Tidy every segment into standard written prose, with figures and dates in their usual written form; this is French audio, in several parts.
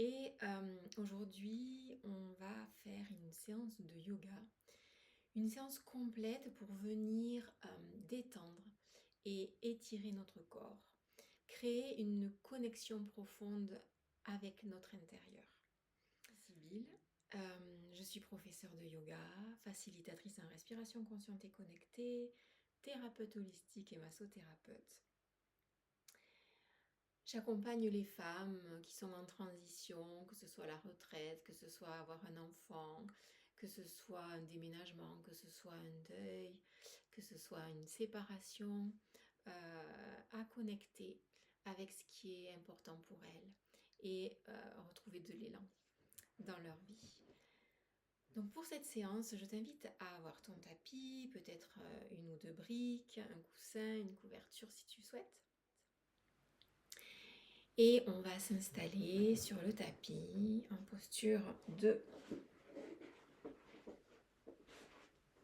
Et aujourd'hui, on va faire une séance de yoga, une séance complète pour venir détendre et étirer notre corps, créer une connexion profonde avec notre intérieur. Sibylle, je suis professeure de yoga, facilitatrice en respiration consciente et connectée, thérapeute holistique et massothérapeute. J'accompagne les femmes qui sont en transition, que ce soit la retraite, que ce soit avoir un enfant, que ce soit un déménagement, que ce soit un deuil, que ce soit une séparation, à connecter avec ce qui est important pour elles et retrouver de l'élan dans leur vie. Donc pour cette séance, je t'invite à avoir ton tapis, peut-être une ou deux briques, un coussin, une couverture si tu souhaites. Et on va s'installer sur le tapis en posture de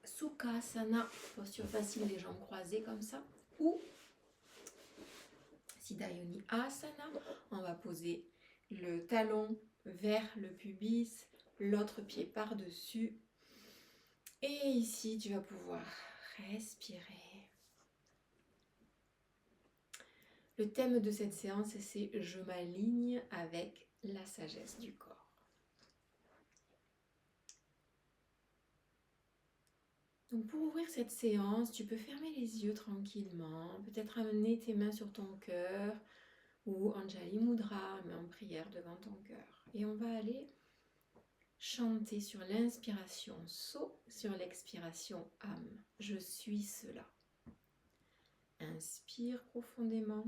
Sukhasana, posture facile, les jambes croisées comme ça, ou Siddhayoni Asana. On va poser le talon vers le pubis, l'autre pied par-dessus. Et ici, tu vas pouvoir respirer. Le thème de cette séance, c'est « Je m'aligne avec la sagesse du corps ». Donc pour ouvrir cette séance, tu peux fermer les yeux tranquillement, peut-être amener tes mains sur ton cœur ou Anjali Mudra, main en prière devant ton cœur. Et on va aller chanter sur l'inspiration So, sur l'expiration Am. Je suis cela. Inspire profondément.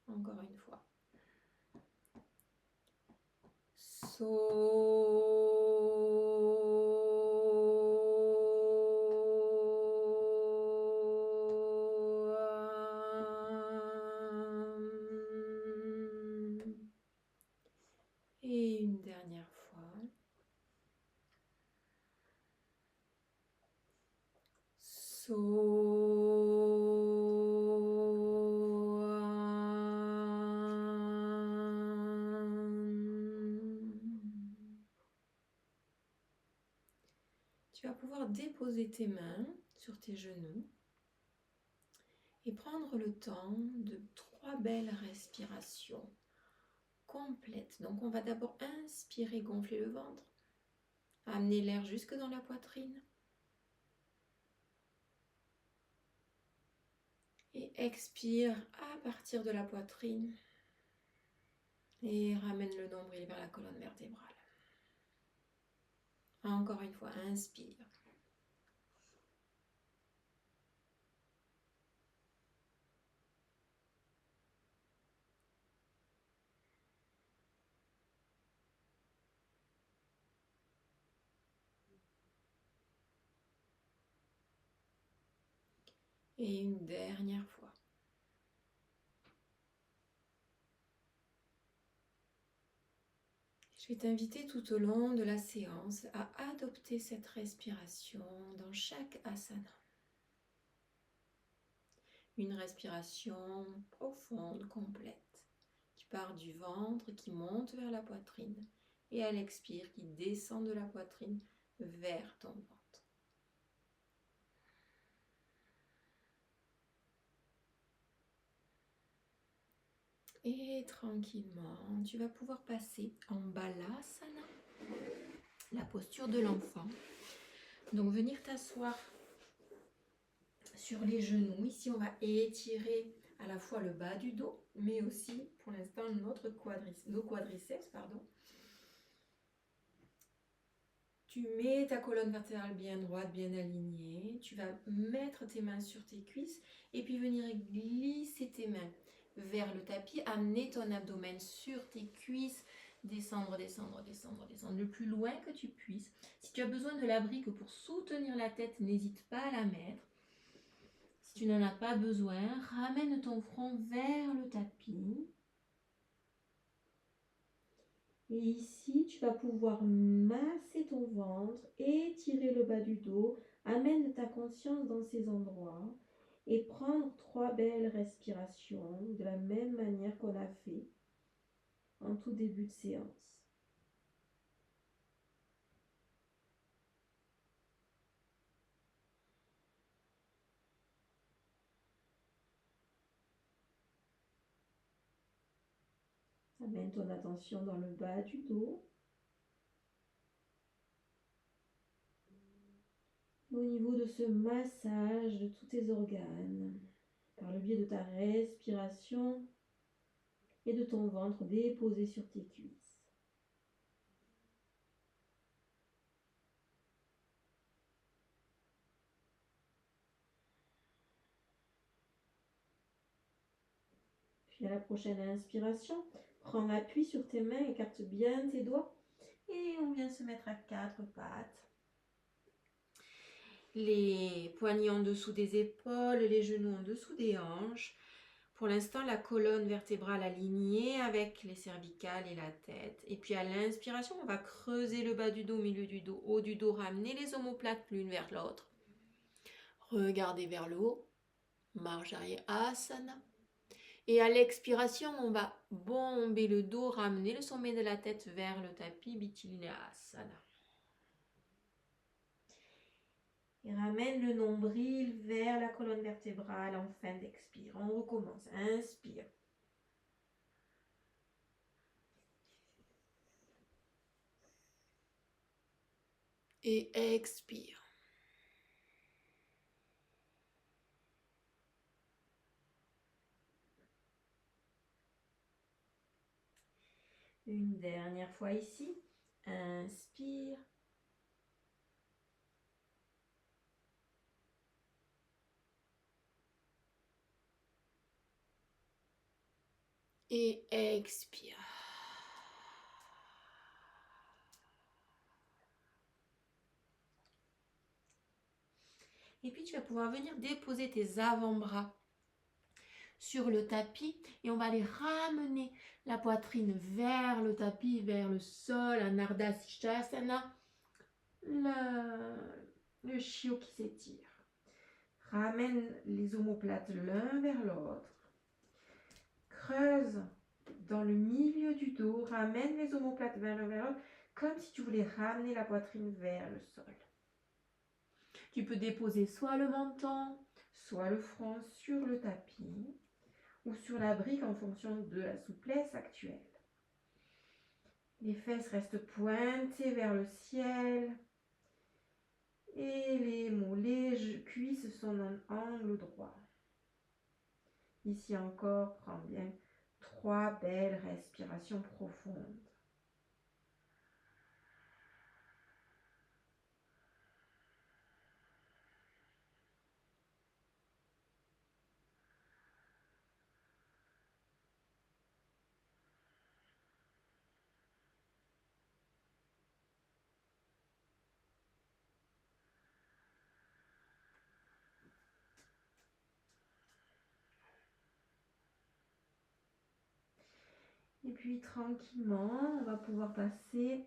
Encore une fois. Et une dernière fois. Tu vas pouvoir déposer tes mains sur tes genoux et prendre le temps de 3 belles respirations complètes. Donc on va d'abord inspirer, gonfler le ventre, amener l'air jusque dans la poitrine. Et expire à partir de la poitrine et ramène le nombril vers la colonne vertébrale. Encore une fois, inspire. Et une dernière fois. Je vais t'inviter tout au long de la séance à adopter cette respiration dans chaque asana. Une respiration profonde, complète, qui part du ventre, qui monte vers la poitrine, et à l'expire, qui descend de la poitrine vers ton ventre. Et tranquillement, tu vas pouvoir passer en Balasana, la posture de l'enfant. Donc venir t'asseoir sur les genoux. Ici, on va étirer à la fois le bas du dos, mais aussi, pour l'instant, nos quadriceps. Tu mets ta colonne vertébrale bien droite, bien alignée. Tu vas mettre tes mains sur tes cuisses et puis venir glisser tes mains vers le tapis. Amener ton abdomen sur tes cuisses. Descendre, descendre, descendre, descendre le plus loin que tu puisses. Si tu as besoin de la brique pour soutenir la tête, n'hésite pas à la mettre. Si tu n'en as pas besoin, ramène ton front vers le tapis. Et ici, tu vas pouvoir masser ton ventre, étirer le bas du dos, amène ta conscience dans ces endroits et prendre 3 belles respirations de la même manière qu'on a fait en tout début de séance. Amène ton attention dans le bas du dos. Au niveau de ce massage de tous tes organes, par le biais de ta respiration et de ton ventre déposé sur tes cuisses. Puis à la prochaine inspiration, prends appui sur tes mains, écarte bien tes doigts et on vient se mettre à 4 pattes. Les poignets en dessous des épaules, les genoux en dessous des hanches. Pour l'instant, la colonne vertébrale alignée avec les cervicales et la tête. Et puis à l'inspiration, on va creuser le bas du dos, milieu du dos, haut du dos, ramener les omoplates l'une vers l'autre. Regardez vers le haut, marche arrière, asana. Et à l'expiration, on va bomber le dos, ramener le sommet de la tête vers le tapis, Vichilinasana. Et ramène le nombril vers la colonne vertébrale en fin d'expire. On recommence. Inspire. Et expire. Une dernière fois ici. Inspire. Et expire. Et puis tu vas pouvoir venir déposer tes avant-bras sur le tapis et on va les ramener la poitrine vers le tapis, vers le sol, un Ardha Sirsasana, le chiot qui s'étire. Ramène les omoplates l'un vers l'autre. Creuse dans le milieu du dos, ramène les omoplates vers l'autre, comme si tu voulais ramener la poitrine vers le sol. Tu peux déposer soit le menton, soit le front sur le tapis ou sur la brique en fonction de la souplesse actuelle. Les fesses restent pointées vers le ciel et les mollets, cuisses sont en angle droit. Ici encore, prends bien 3 belles respirations profondes. Et puis tranquillement, on va pouvoir passer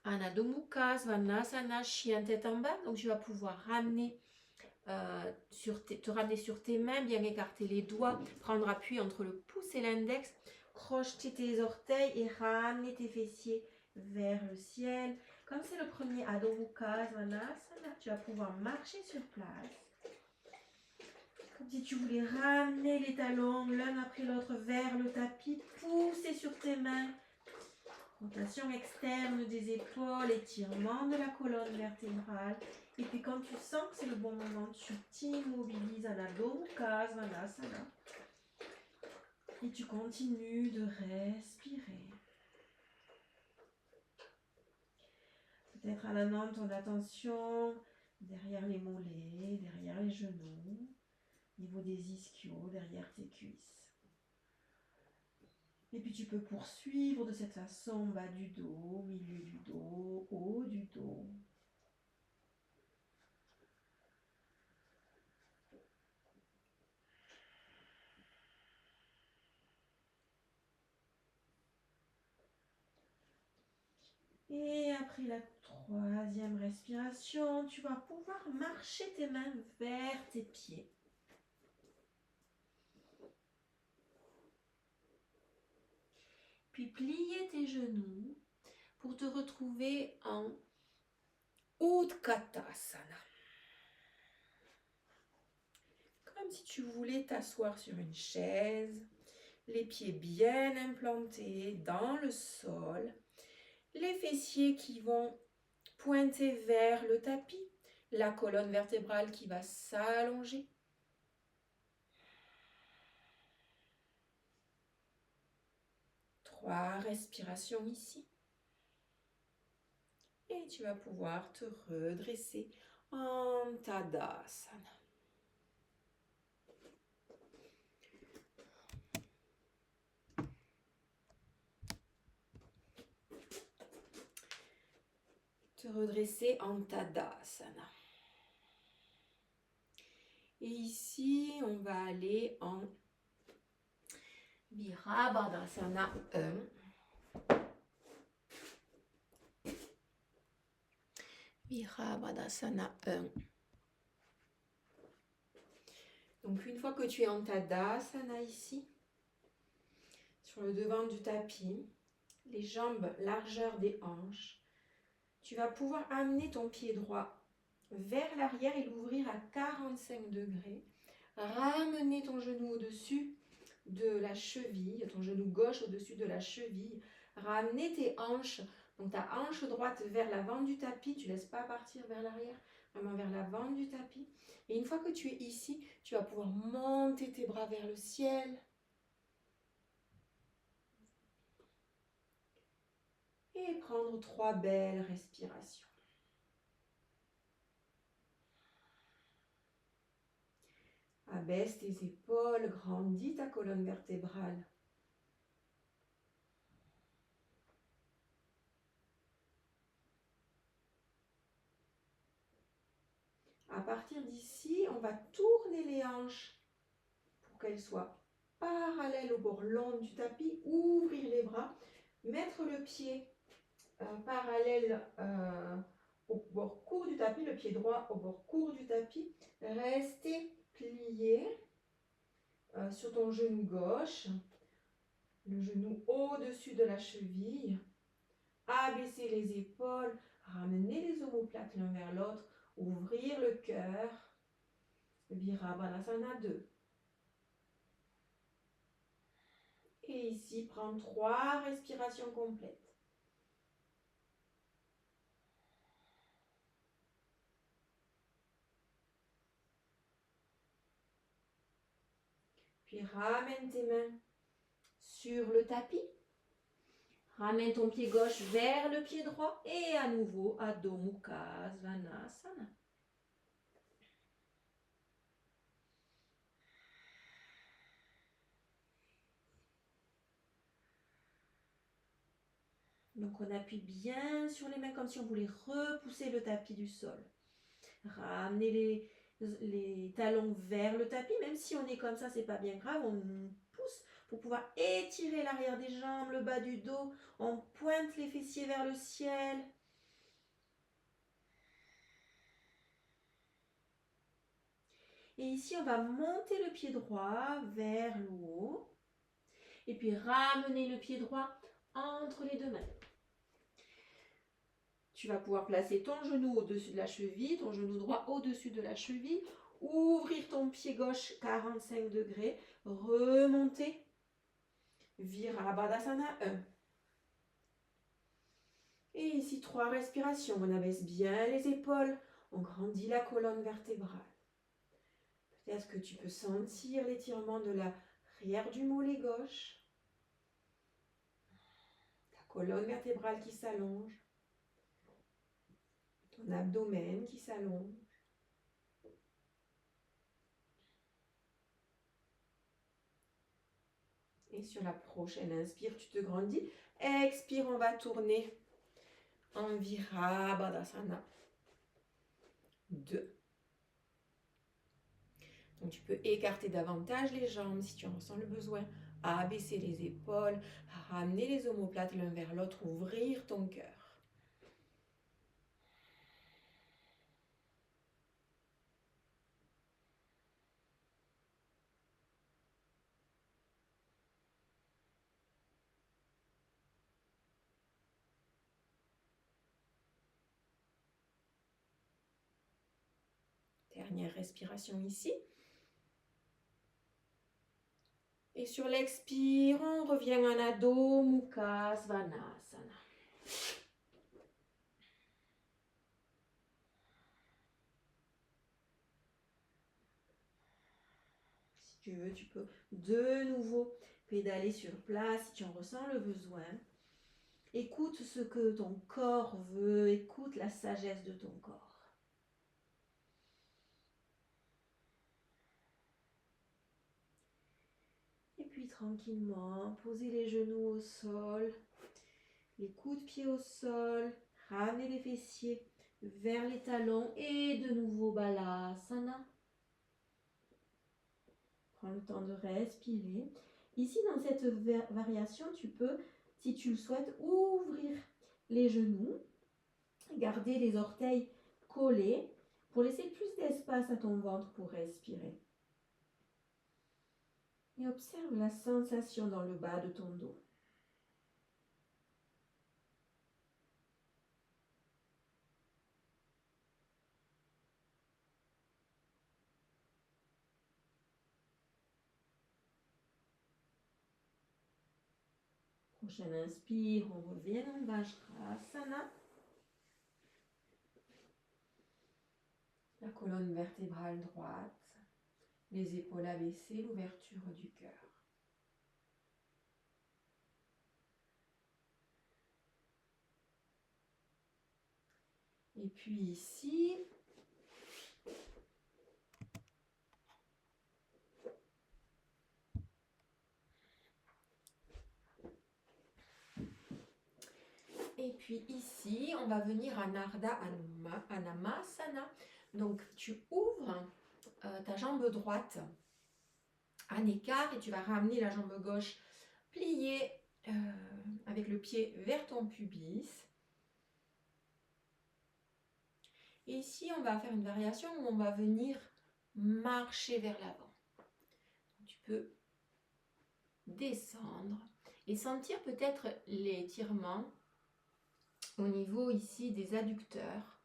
à Adho Mukha Svanasana, chien tête en bas. Donc tu vas pouvoir ramener te ramener sur tes mains, bien écarter les doigts, prendre appui entre le pouce et l'index, crocheter tes orteils et ramener tes fessiers vers le ciel. Comme c'est le premier Adho Mukha Svanasana, tu vas pouvoir marcher sur place. Comme si tu voulais ramener les talons l'un après l'autre vers le tapis, pousser sur tes mains. Rotation externe des épaules, étirement de la colonne vertébrale. Et puis quand tu sens que c'est le bon moment, tu t'immobilises en Adho Mukha Svanasana. Et tu continues de respirer. Peut-être en amenant ton attention derrière les mollets, derrière les genoux, au niveau des ischios, derrière tes cuisses. Et puis tu peux poursuivre de cette façon, bas du dos, milieu du dos, haut du dos. Et après la troisième respiration, tu vas pouvoir marcher tes mains vers tes pieds. Puis plier tes genoux pour te retrouver en Utkatasana. Comme si tu voulais t'asseoir sur une chaise, les pieds bien implantés dans le sol, les fessiers qui vont pointer vers le tapis, la colonne vertébrale qui va s'allonger. Trois respirations ici. Et tu vas pouvoir te redresser en Tadasana. Te redresser en Tadasana. Et ici, on va aller en Virabhadasana 1. Virabhadasana 1. Donc, une fois que tu es en Tadasana ici, sur le devant du tapis, les jambes largeur des hanches, tu vas pouvoir amener ton pied droit vers l'arrière et l'ouvrir à 45 degrés. Ramener ton genou au-dessus de la cheville, ton genou gauche au-dessus de la cheville. Ramener tes hanches, donc ta hanche droite vers l'avant du tapis, tu ne laisses pas partir vers l'arrière, vraiment vers l'avant du tapis. Et une fois que tu es ici, tu vas pouvoir monter tes bras vers le ciel. Et prendre 3 belles respirations. Abaisse tes épaules, grandis ta colonne vertébrale. À partir d'ici, on va tourner les hanches pour qu'elles soient parallèles au bord long du tapis. Ouvrir les bras, mettre le pied parallèle au bord court du tapis, le pied droit au bord court du tapis. Rester plié sur ton genou gauche, le genou au-dessus de la cheville. Abaisser les épaules, ramener les omoplates l'un vers l'autre, ouvrir le cœur. Virabhadrasana 2. Et ici, prends 3 respirations complètes. Puis ramène tes mains sur le tapis. Ramène ton pied gauche vers le pied droit. Et à nouveau, Adho Mukha Svanasana. Donc on appuie bien sur les mains comme si on voulait repousser le tapis du sol. Ramenez les talons vers le tapis, même si on est comme ça, c'est pas bien grave, on pousse pour pouvoir étirer l'arrière des jambes, le bas du dos, on pointe les fessiers vers le ciel. Et ici, on va monter le pied droit vers le haut. Et puis ramener le pied droit entre les deux mains. Tu vas pouvoir placer ton genou au-dessus de la cheville, ton genou droit au-dessus de la cheville. Ouvrir ton pied gauche 45 degrés. Remonter. Virabhadasana 1. Et ici, 3 respirations. On abaisse bien les épaules. On grandit la colonne vertébrale. Peut-être que tu peux sentir l'étirement de l'arrière du mollet gauche. Ta colonne vertébrale qui s'allonge. Ton abdomen qui s'allonge. Et sur la prochaine inspire, tu te grandis. Expire, on va tourner en Virabhadasana 2. Donc tu peux écarter davantage les jambes si tu en ressens le besoin. Abaisser les épaules, ramener les omoplates l'un vers l'autre, ouvrir ton cœur. dernière respiration ici. Et sur l'expire, on revient en Adho Mukha Svanasana. Si tu veux, tu peux de nouveau pédaler sur place si tu en ressens le besoin. Écoute ce que ton corps veut, écoute la sagesse de ton corps. Et puis tranquillement, posez les genoux au sol, les coudes de pied au sol, ramenez les fessiers vers les talons et de nouveau Balasana. Prends le temps de respirer. Ici, dans cette variation, tu peux, si tu le souhaites, ouvrir les genoux, garder les orteils collés pour laisser plus d'espace à ton ventre pour respirer. Et observe la sensation dans le bas de ton dos. Prochaine inspire, on revient en Vajrasana. La colonne vertébrale droite, les épaules abaissées, l'ouverture du cœur. Et puis ici, on va venir en Ardha Anamasana. Donc, tu ouvres ta jambe droite en écart et tu vas ramener la jambe gauche pliée avec le pied vers ton pubis. Et ici, on va faire une variation où on va venir marcher vers l'avant. Tu peux descendre et sentir peut-être l'étirement au niveau ici des adducteurs.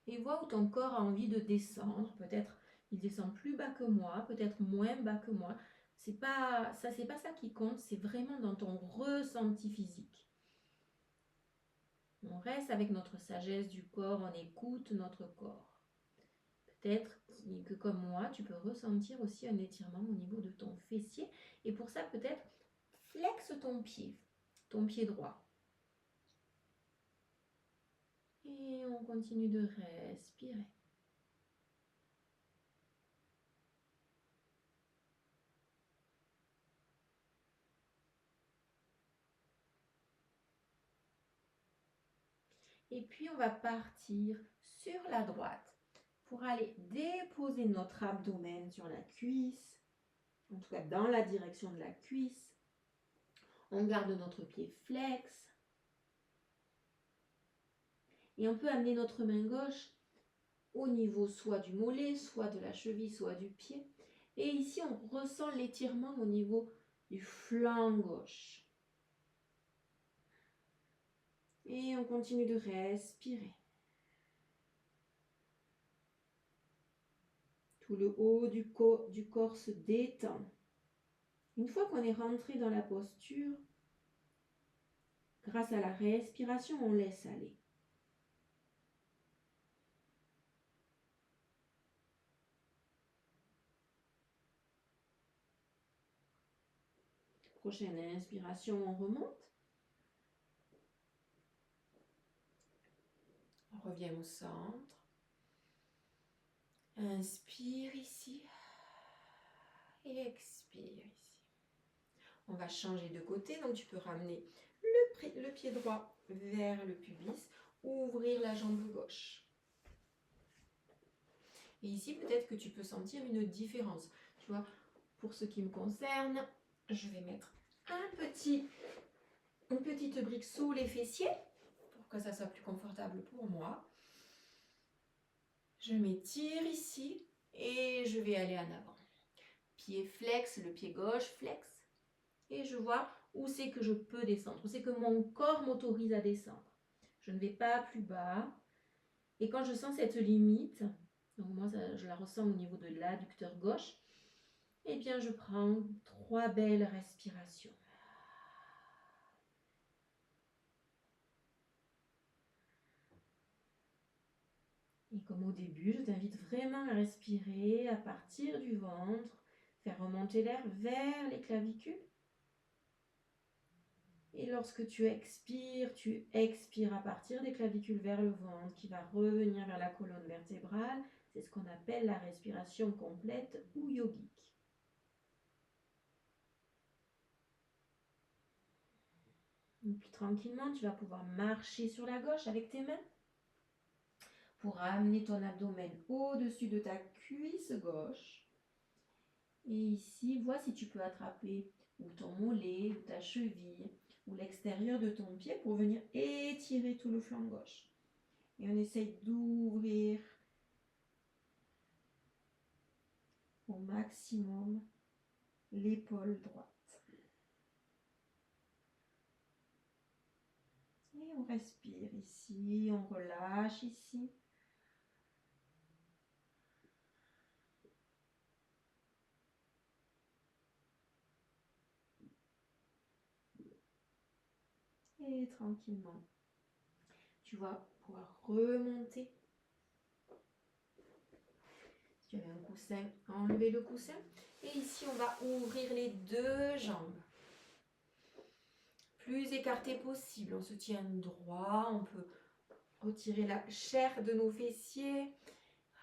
Et vois où ton corps a envie de descendre. Peut-être il descend plus bas que moi, peut-être moins bas que moi. C'est pas ça qui compte, c'est vraiment dans ton ressenti physique. On reste avec notre sagesse du corps, on écoute notre corps. Peut-être que comme moi, tu peux ressentir aussi un étirement au niveau de ton fessier. Et pour ça, peut-être flexe ton pied droit. Et on continue de respirer. Et puis, on va partir sur la droite pour aller déposer notre abdomen sur la cuisse, en tout cas dans la direction de la cuisse. On garde notre pied flex. Et on peut amener notre main gauche au niveau soit du mollet, soit de la cheville, soit du pied. Et ici, on ressent l'étirement au niveau du flanc gauche. Et on continue de respirer. Tout le haut du corps se détend. Une fois qu'on est rentré dans la posture, grâce à la respiration, on laisse aller. Prochaine inspiration, on remonte. On revient au centre. Inspire ici. Et expire ici. On va changer de côté, donc tu peux ramener le pied droit vers le pubis, ouvrir la jambe gauche. Et ici, peut-être que tu peux sentir une différence. Tu vois, pour ce qui me concerne, je vais mettre une petite brique sous les fessiers pour que ça soit plus confortable pour moi. Je m'étire ici et je vais aller en avant. Pied flex, le pied gauche flex. Et je vois où c'est que je peux descendre, où c'est que mon corps m'autorise à descendre. Je ne vais pas plus bas. Et quand je sens cette limite, donc moi je la ressens au niveau de l'adducteur gauche, eh bien je prends 3 belles respirations. Et comme au début, je t'invite vraiment à respirer à partir du ventre, faire remonter l'air vers les clavicules. Et lorsque tu expires à partir des clavicules vers le ventre qui va revenir vers la colonne vertébrale. C'est ce qu'on appelle la respiration complète ou yogique. Et puis tranquillement, tu vas pouvoir marcher sur la gauche avec tes mains pour amener ton abdomen au-dessus de ta cuisse gauche. Et ici, vois si tu peux attraper ou ton mollet ou ta cheville ou l'extérieur de ton pied pour venir étirer tout le flanc gauche. Et on essaye d'ouvrir au maximum l'épaule droite. Et on respire ici, on relâche ici. Et tranquillement, tu vas pouvoir remonter. Si tu avais un coussin, enlever le coussin. Et ici, on va ouvrir les deux jambes. Plus écarté possible. On se tient droit. On peut retirer la chair de nos fessiers.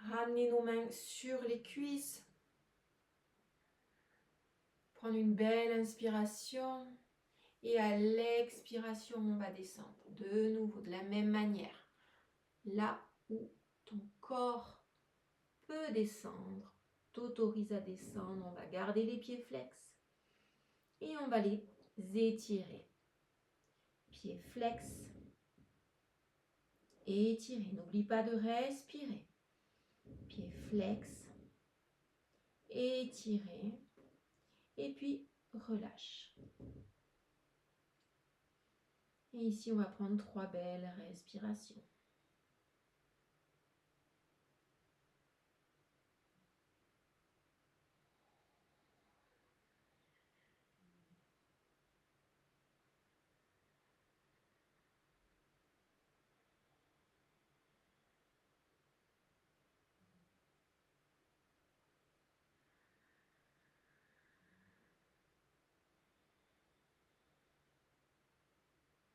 Ramener nos mains sur les cuisses. Prendre une belle inspiration. Et à l'expiration, on va descendre de nouveau de la même manière. Là où ton corps peut descendre, t'autorise à descendre. On va garder les pieds flex et on va les étirer. Pieds flex, étirer. N'oublie pas de respirer. Pieds flex, étirer. Et puis relâche. Et ici, on va prendre 3 belles respirations.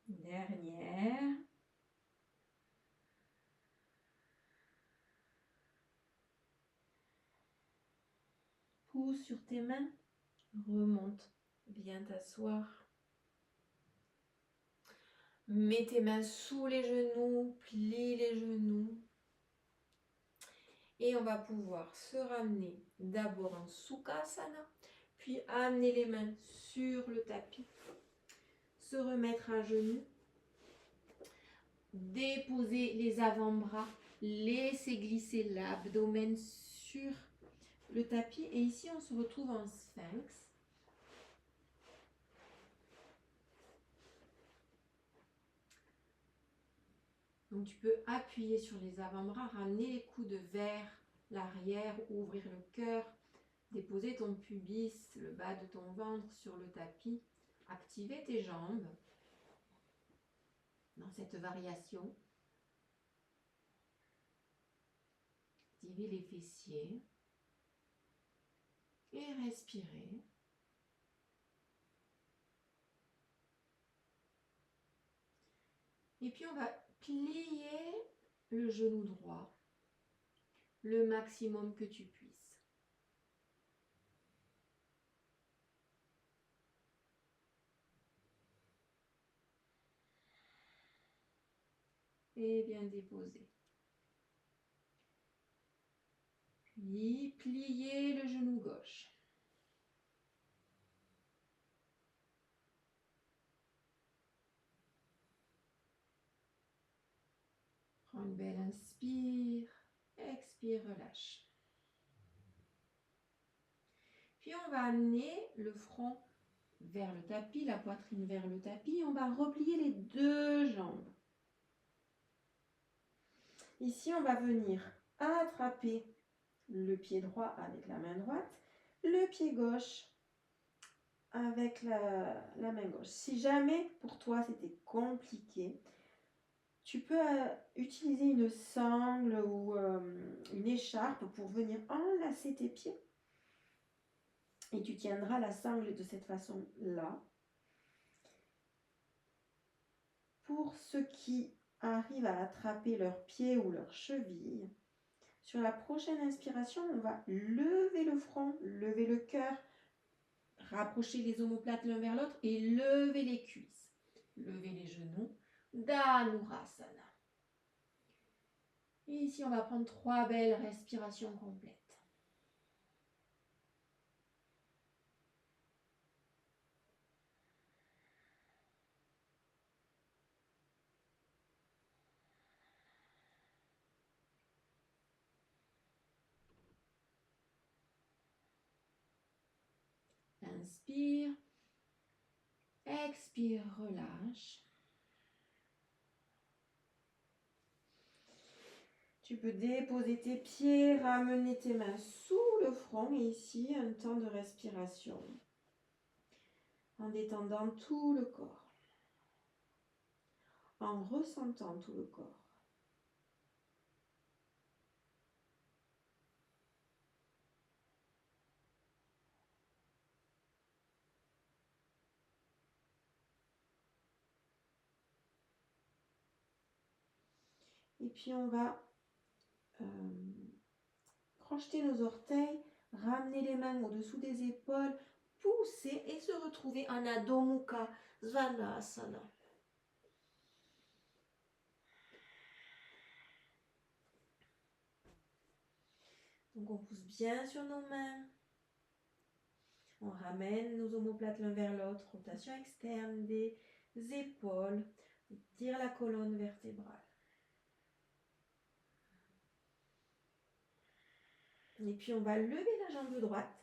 Dernière. Pousse sur tes mains. Remonte. Viens t'asseoir. Mets tes mains sous les genoux. Plie les genoux. Et on va pouvoir se ramener d'abord en Sukhasana. Puis amener les mains sur le tapis. Se remettre à genoux. Déposer les avant-bras. Laisser glisser l'abdomen sur le tapis. Et ici, on se retrouve en sphinx. Donc, tu peux appuyer sur les avant-bras, ramener les coudes vers l'arrière, ouvrir le cœur, déposer ton pubis, le bas de ton ventre sur le tapis. Activer tes jambes dans cette variation. Activer les fessiers. Et respirer. Et puis on va plier le genou droit le maximum que tu puisses. Et bien déposer. Puis plier le genou gauche. Prends une belle inspire, expire, relâche. Puis on va amener le front vers le tapis, la poitrine vers le tapis. On va replier les deux jambes. Ici, on va venir attraper le pied droit avec la main droite, le pied gauche avec la main gauche. Si jamais pour toi c'était compliqué, tu peux utiliser une sangle ou une écharpe pour venir enlacer tes pieds. Et tu tiendras la sangle de cette façon-là. Pour ceux qui arrivent à attraper leurs pieds ou leurs chevilles, sur la prochaine inspiration, on va lever le front, lever le cœur, rapprocher les omoplates l'un vers l'autre et lever les cuisses. Lever les genoux. Dhanurasana. Et ici, on va prendre 3 belles respirations complètes. Inspire. Expire, relâche. Tu peux déposer tes pieds, ramener tes mains sous le front et ici, un temps de respiration en détendant tout le corps, en ressentant tout le corps. Et puis on va crocheter nos orteils, ramener les mains au-dessous des épaules, pousser et se retrouver en Adho Mukha Svanasana. Donc on pousse bien sur nos mains. On ramène nos omoplates l'un vers l'autre, rotation externe des épaules, tire la colonne vertébrale. Et puis on va lever la jambe droite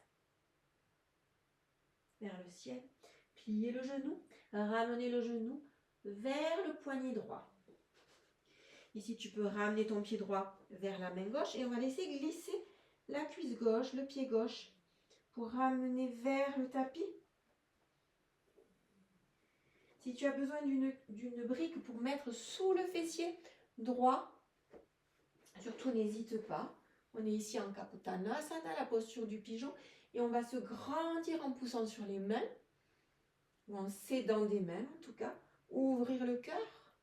vers le ciel, plier le genou, ramener le genou vers le poignet droit. Ici, tu peux ramener ton pied droit vers la main gauche et on va laisser glisser la cuisse gauche, le pied gauche pour ramener vers le tapis. Si tu as besoin d'une brique pour mettre sous le fessier droit, surtout n'hésite pas. On est ici en Kapotanasana, la posture du pigeon, et on va se grandir en poussant sur les mains, ou en s'aidant des mains en tout cas, ouvrir le cœur.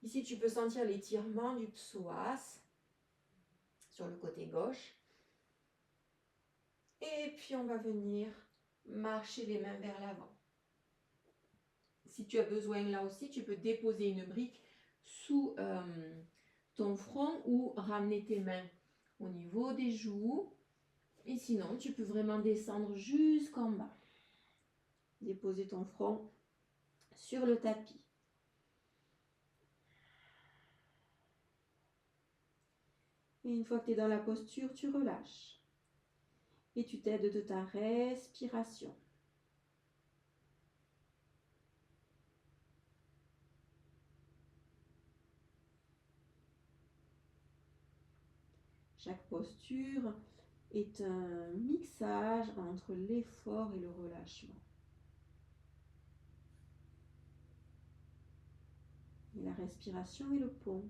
Ici, tu peux sentir l'étirement du psoas sur le côté gauche. Et puis, on va venir marcher les mains vers l'avant. Si tu as besoin là aussi, tu peux déposer une brique sous ton front ou ramener tes mains au niveau des joues. Et sinon, tu peux vraiment descendre jusqu'en bas. Déposer ton front sur le tapis. Et une fois que tu es dans la posture, tu relâches. Et tu t'aides de ta respiration. Chaque posture est un mixage entre l'effort et le relâchement. Et la respiration est le pont.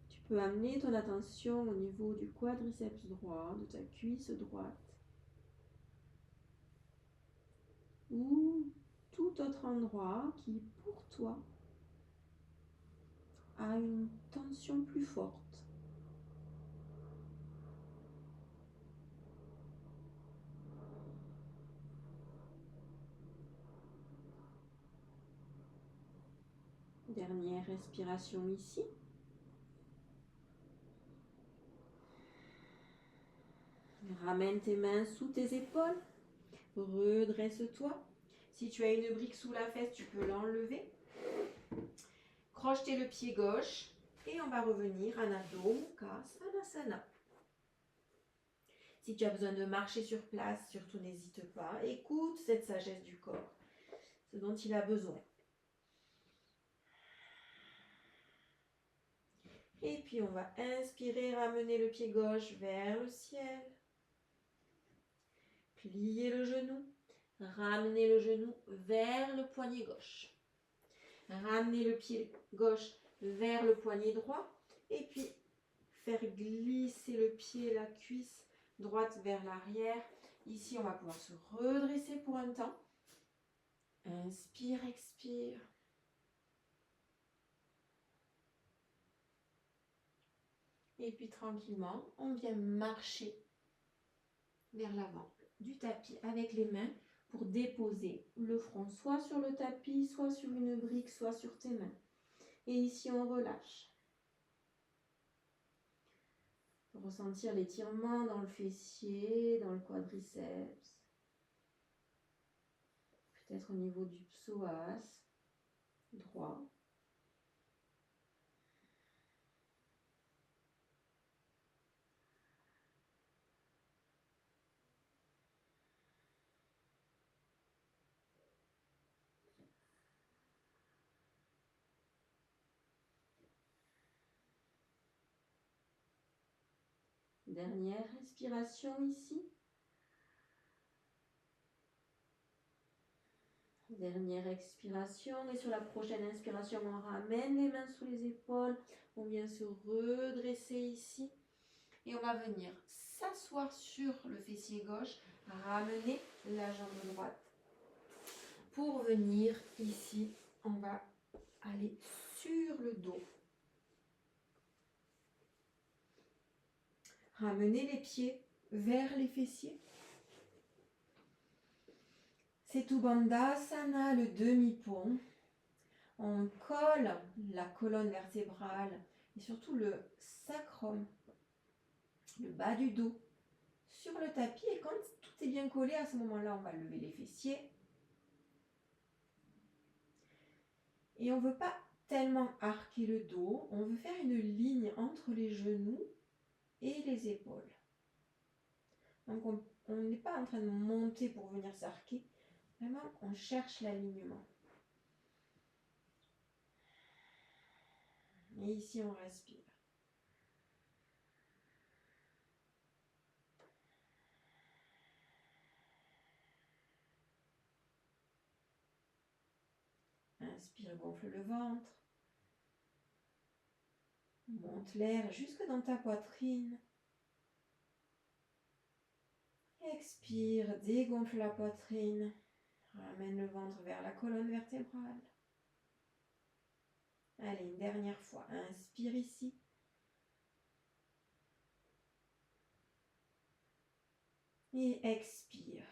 Tu peux amener ton attention au niveau du quadriceps droit, de ta cuisse droite, ou tout autre endroit qui, pour toi, a une tension plus forte. Dernière respiration ici. Ramène tes mains sous tes épaules. Redresse-toi. Si tu as une brique sous la fesse, tu peux l'enlever. Crocheter le pied gauche. Et on va revenir en Adho Mukha Svanasana. Si tu as besoin de marcher sur place, surtout n'hésite pas. Écoute cette sagesse du corps, ce dont il a besoin. Et puis on va inspirer, ramener le pied gauche vers le ciel. Plier le genou. Ramener le genou vers le poignet gauche. Ramener le pied gauche vers le poignet droit. Et puis faire glisser le pied, la cuisse droite vers l'arrière. Ici, on va pouvoir se redresser pour un temps. Inspire, expire. Et puis tranquillement, on vient marcher vers l'avant du tapis avec les mains pour déposer le front soit sur le tapis, soit sur une brique, soit sur tes mains. Et ici, on relâche. Ressentir l'étirement dans le fessier, dans le quadriceps. Peut-être au niveau du psoas droit. Dernière respiration ici. Dernière expiration. Et sur la prochaine inspiration, on ramène les mains sous les épaules. On vient se redresser ici. Et on va venir s'asseoir sur le fessier gauche. Ramener la jambe droite. Pour venir ici, on va aller sur le dos. Ramener les pieds vers les fessiers. Setu Bandhasana, le demi-pont. On colle la colonne vertébrale et surtout le sacrum, le bas du dos, sur le tapis. Et quand tout est bien collé, à ce moment-là, on va lever les fessiers. Et on ne veut pas tellement arquer le dos, on veut faire une ligne entre les genoux et les épaules. Donc on n'est pas en train de monter pour venir s'arquer, vraiment on cherche l'alignement. Et ici on respire. Inspire, gonfle le ventre. Monte l'air jusque dans ta poitrine. Expire, dégonfle la poitrine. Ramène le ventre vers la colonne vertébrale. Allez, une dernière fois. Inspire ici. Et expire.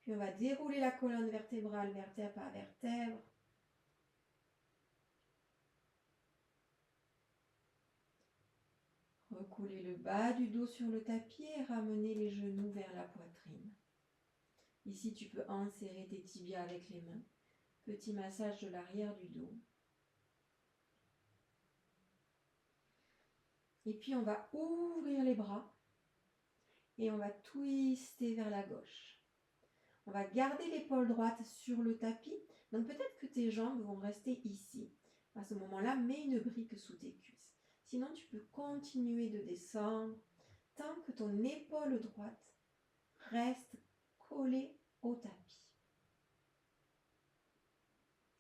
Puis on va dérouler la colonne vertébrale, vertèbre par vertèbre. Recoller le bas du dos sur le tapis et ramener les genoux vers la poitrine. Ici, tu peux enserrer tes tibias avec les mains. Petit massage de l'arrière du dos. Et puis, on va ouvrir les bras et on va twister vers la gauche. On va garder l'épaule droite sur le tapis. Donc, peut-être que tes jambes vont rester ici. À ce moment-là, mets une brique sous tes cuisses. Sinon, tu peux continuer de descendre tant que ton épaule droite reste collée au tapis.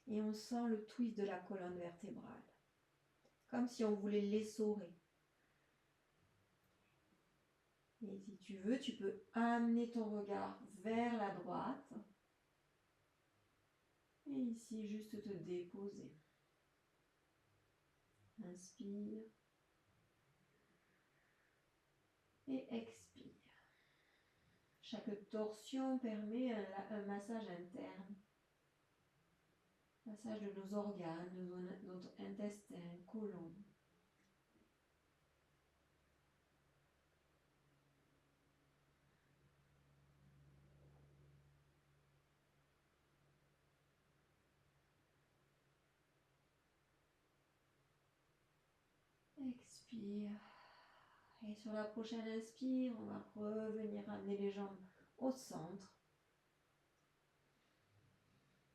Et on sent le twist de la colonne vertébrale, comme si on voulait l'essorer. Et si tu veux, tu peux amener ton regard vers la droite. Et ici, juste te déposer. Inspire. Et expire. Chaque torsion permet un massage interne. Massage de nos organes, de notre intestin, côlon. Expire. Et sur la prochaine inspire, on va revenir amener les jambes au centre.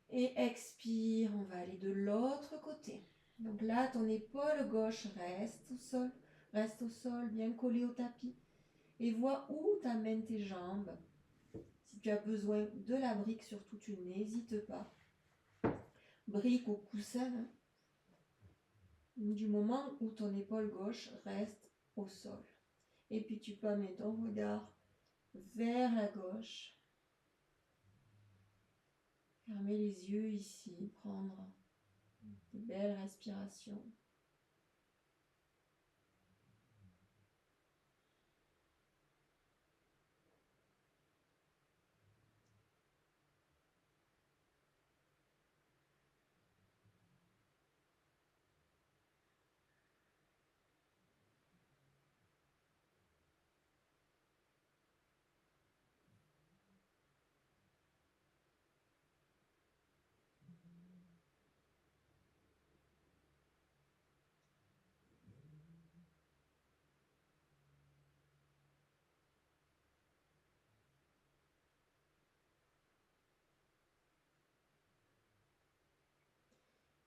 Et expire, on va aller de l'autre côté. Donc là, ton épaule gauche reste au sol, bien collée au tapis. Et vois où t'amènent tes jambes. Si tu as besoin de la brique, surtout, tu n'hésites pas. Brique ou coussin, hein, du moment où ton épaule gauche reste au sol. Et puis tu peux amener ton regard vers la gauche. Fermer les yeux ici, prendre de belles respirations.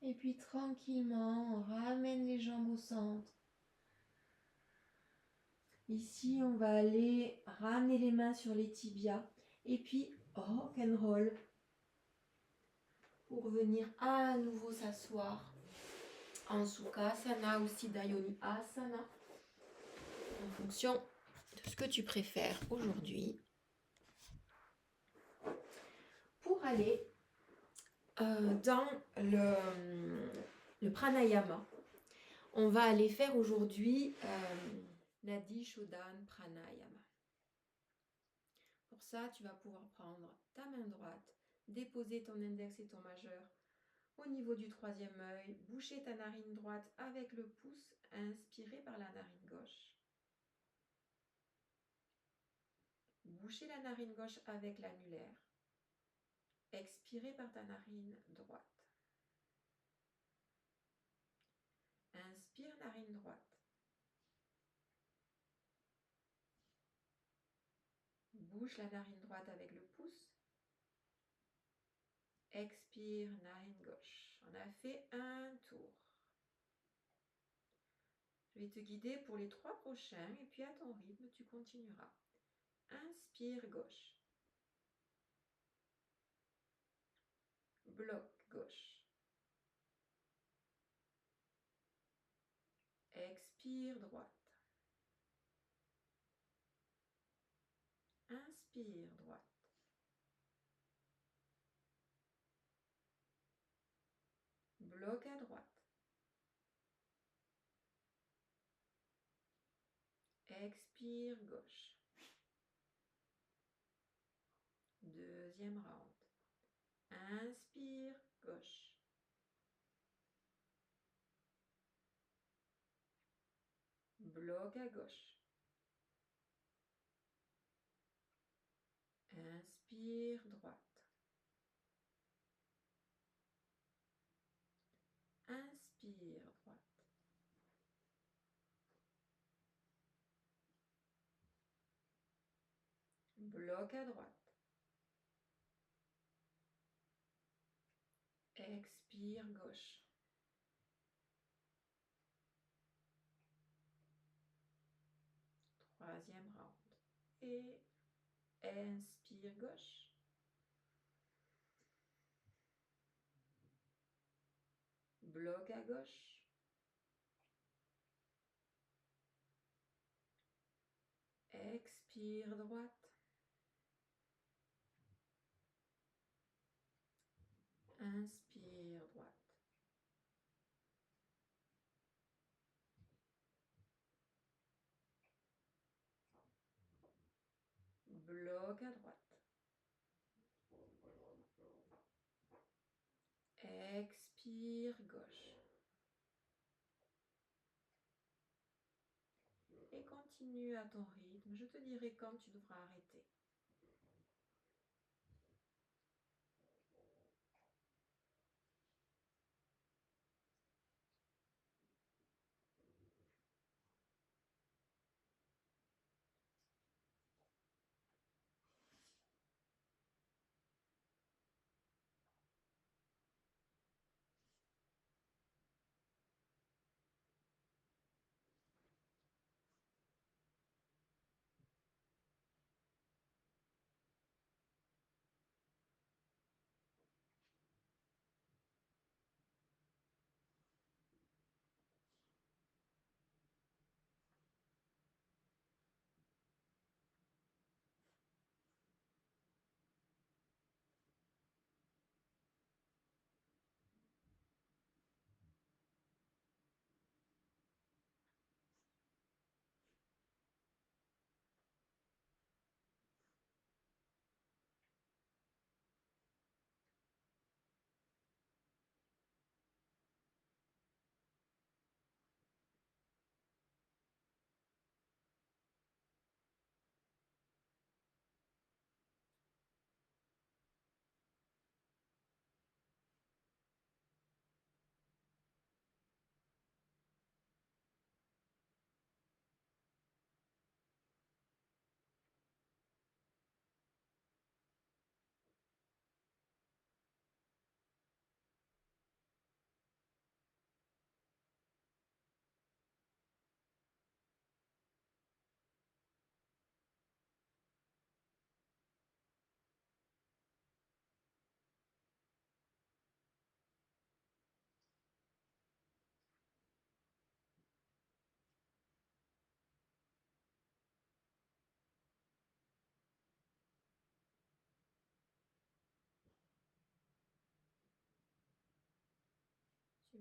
Et puis tranquillement, on ramène les jambes au centre. Ici, on va aller ramener les mains sur les tibias. Et puis, rock and roll. Pour venir à nouveau s'asseoir en Sukhasana ou Siddhayoni Asana. En fonction de ce que tu préfères aujourd'hui. Pour aller dans le pranayama, on va aller faire aujourd'hui Nadi Shodhan Pranayama. Pour ça, tu vas pouvoir prendre ta main droite, déposer ton index et ton majeur au niveau du troisième œil, boucher ta narine droite avec le pouce, inspirer par la narine gauche. Boucher la narine gauche avec l'annulaire. Expirer par ta narine droite. Inspire, narine droite. Bouche la narine droite avec le pouce. Expire, narine gauche. On a fait un tour. Je vais te guider pour les 3 prochains et puis à ton rythme, tu continueras. Inspire, gauche. Bloc, gauche. Expire, droite. Inspire, droite. Bloc à droite. Expire, gauche. Deuxième round. Inspire, gauche. Bloc à gauche. Inspire, droite. Inspire, droite. Bloc à droite. Expire, gauche. Troisième round. Et inspire, gauche. Bloc à gauche. Expire, droite. Inspire, droite. Bloc à droite. Expire, gauche. Et continue à ton rythme. Je te dirai quand tu devras arrêter.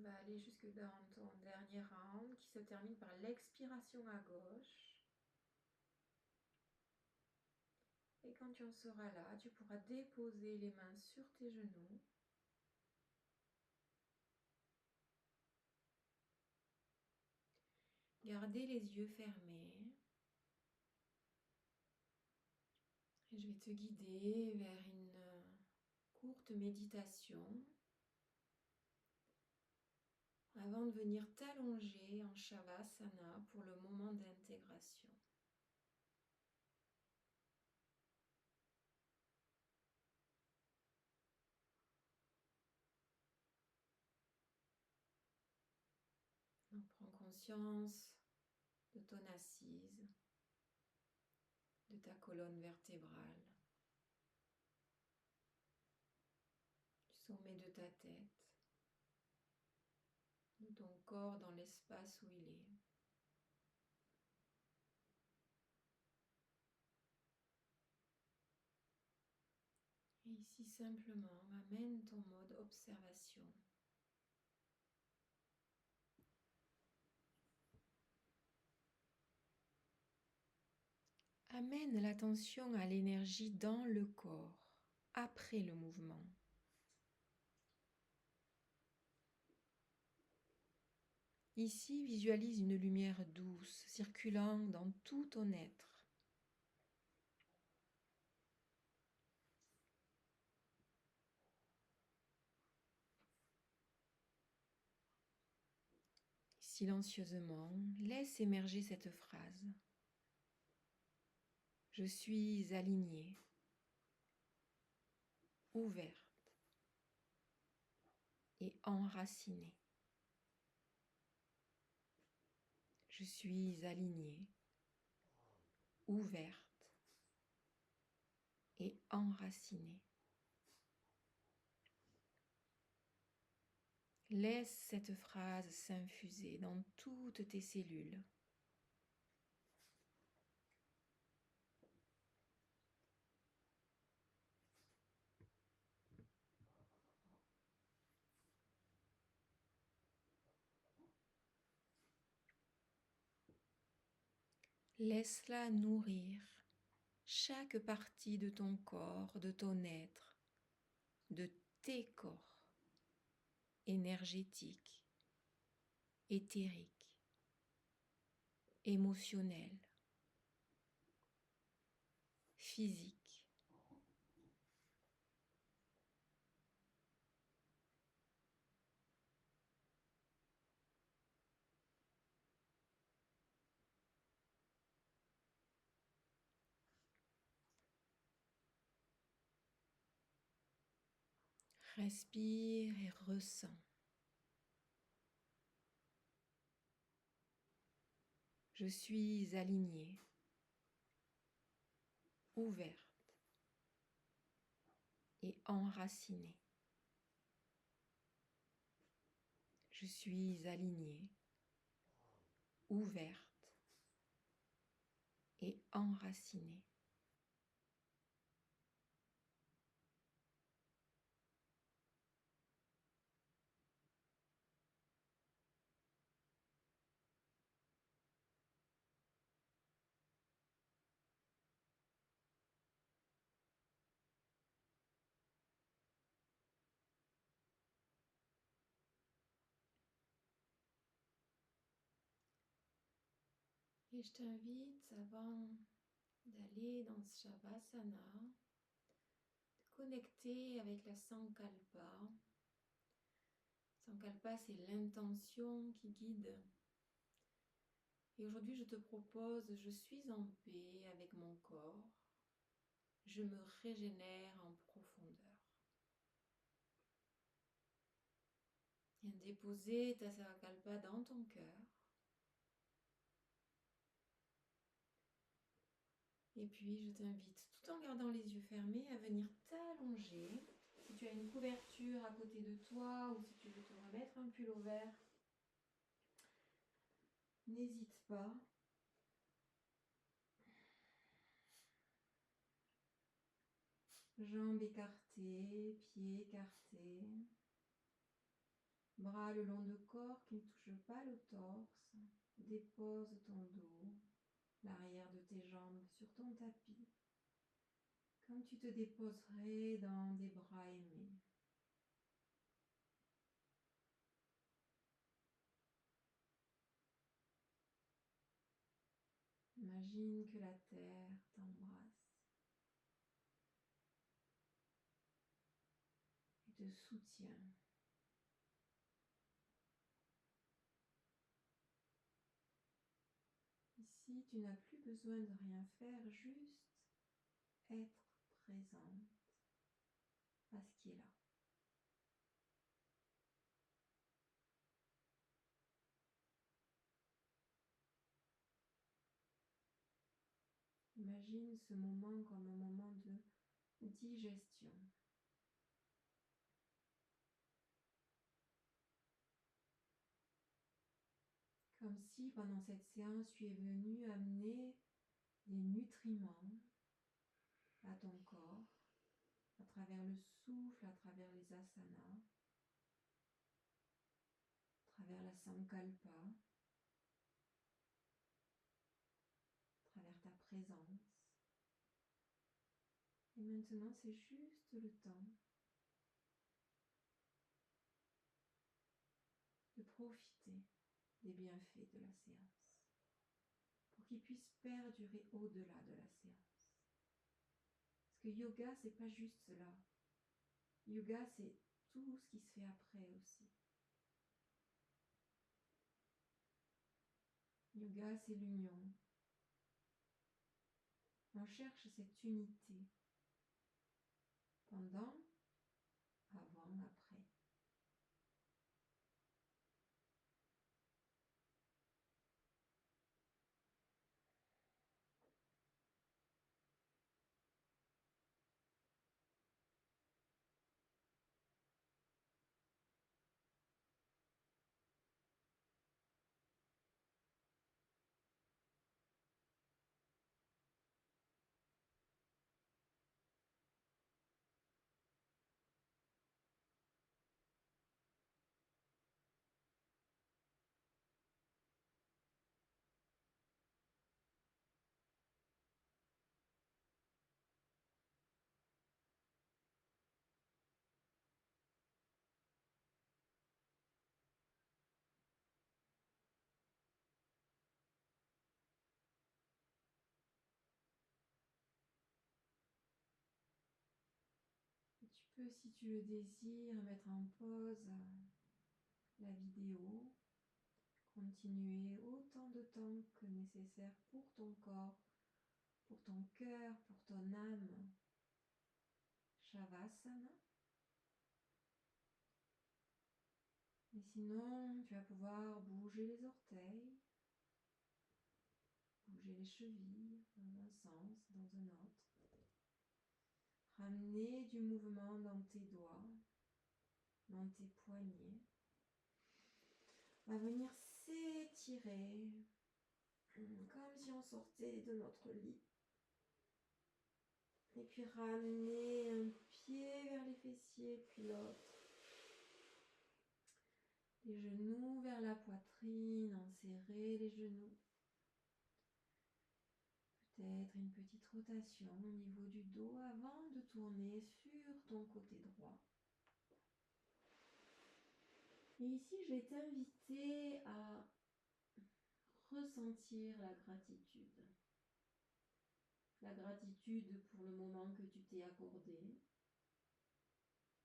va aller jusque dans ton dernier round qui se termine par l'expiration à gauche. Et quand tu en seras là, tu pourras déposer les mains sur tes genoux. Gardez les yeux fermés. Et je vais te guider vers une courte méditation avant de venir t'allonger en Shavasana pour le moment d'intégration. Donc, prends conscience de ton assise, de ta colonne vertébrale, du sommet de ta tête, de ton corps dans l'espace où il est. Et ici simplement, amène ton mode observation. Amène l'attention à l'énergie dans le corps, après le mouvement. Ici, visualise une lumière douce circulant dans tout ton être. Silencieusement, laisse émerger cette phrase. Je suis alignée, ouverte et enracinée. Je suis alignée, ouverte et enracinée. Laisse cette phrase s'infuser dans toutes tes cellules. Laisse-la nourrir chaque partie de ton corps, de ton être, de tes corps, énergétiques, éthériques, émotionnels, physiques. Respire et ressens. Je suis alignée, ouverte et enracinée. Je suis alignée, ouverte et enracinée. Et je t'invite, avant d'aller dans ce Shavasana, de connecter avec la Sankalpa. Sankalpa, c'est l'intention qui guide. Et aujourd'hui, je te propose, je suis en paix avec mon corps. Je me régénère en profondeur. Viens déposer ta Sankalpa dans ton cœur. Et puis, je t'invite, tout en gardant les yeux fermés, à venir t'allonger. Si tu as une couverture à côté de toi ou si tu veux te remettre un pull au vert, n'hésite pas. Jambes écartées, pieds écartés. Bras le long du corps qui ne touchent pas le torse. Dépose ton dos, l'arrière de tes jambes sur ton tapis, comme tu te déposerais dans des bras aimés. Imagine que la terre t'embrasse et te soutient. Ici, tu n'as plus besoin de rien faire, juste être présente à ce qui est là. Imagine ce moment comme un moment de digestion. Comme si pendant cette séance, tu es venu amener des nutriments à ton corps, à travers le souffle, à travers les asanas, à travers la sankalpa, à travers ta présence. Et maintenant, c'est juste le temps de profiter des bienfaits de la séance pour qu'ils puissent perdurer au-delà de la séance. Parce que yoga, c'est pas juste cela. Yoga, c'est tout ce qui se fait après aussi. Yoga, c'est l'union. On cherche cette unité pendant, avant, après. Et tu peux, si tu le désires, mettre en pause la vidéo, continuer autant de temps que nécessaire pour ton corps, pour ton cœur, pour ton âme. Shavasana. Et sinon, tu vas pouvoir bouger les orteils, bouger les chevilles dans un sens, dans un autre. Ramener du mouvement dans tes doigts, dans tes poignets. On va venir s'étirer, comme si on sortait de notre lit. Et puis ramener un pied vers les fessiers, puis l'autre. Les genoux vers la poitrine, enserrer les genoux. Peut-être une petite rotation au niveau du dos avant de tourner sur ton côté droit. Et ici, je vais t'inviter à ressentir la gratitude. La gratitude pour le moment que tu t'es accordé.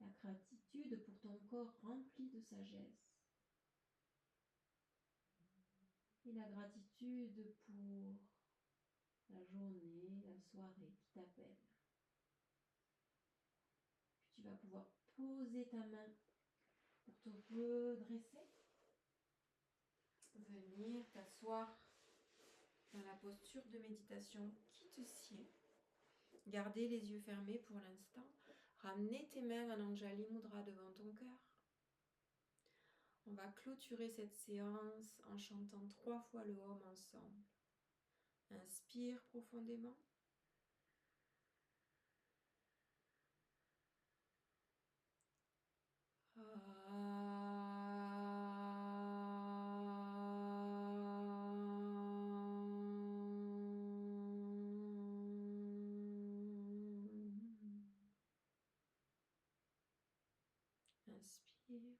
La gratitude pour ton corps rempli de sagesse. Et la gratitude pour la journée, la soirée qui t'appelle. Puis tu vas pouvoir poser ta main pour te redresser. Venir t'asseoir dans la posture de méditation qui te sied. Gardez les yeux fermés pour l'instant. Ramenez tes mains en Anjali Mudra devant ton cœur. On va clôturer cette séance en chantant 3 fois le Om ensemble. Inspire profondément. Inspire.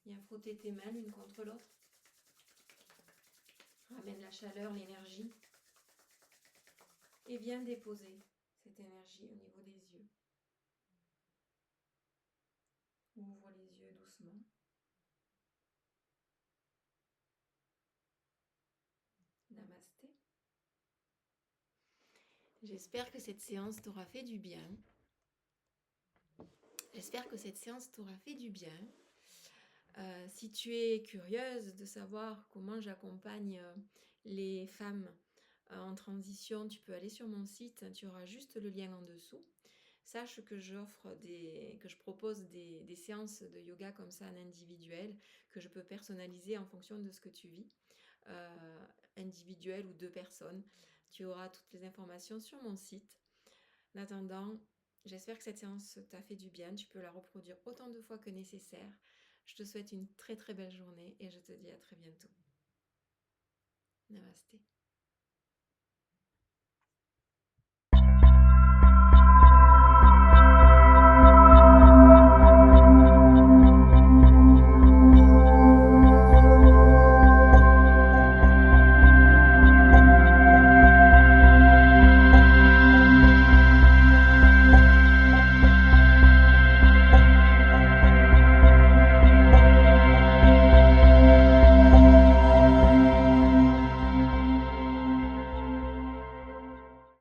Viens frotter tes mains l'une contre l'autre. Ramène la chaleur, l'énergie. Et viens déposer cette énergie au niveau des yeux. Ouvre les yeux doucement. Namasté. J'espère que cette séance t'aura fait du bien. Si tu es curieuse de savoir comment j'accompagne les femmes en transition, tu peux aller sur mon site, tu auras juste le lien en dessous. Sache que je propose des séances de yoga comme ça en individuel, que je peux personnaliser en fonction de ce que tu vis, individuel ou 2 personnes. Tu auras toutes les informations sur mon site. En attendant, j'espère que cette séance t'a fait du bien. Tu peux la reproduire autant de fois que nécessaire. Je te souhaite une très très belle journée et je te dis à très bientôt. Namasté.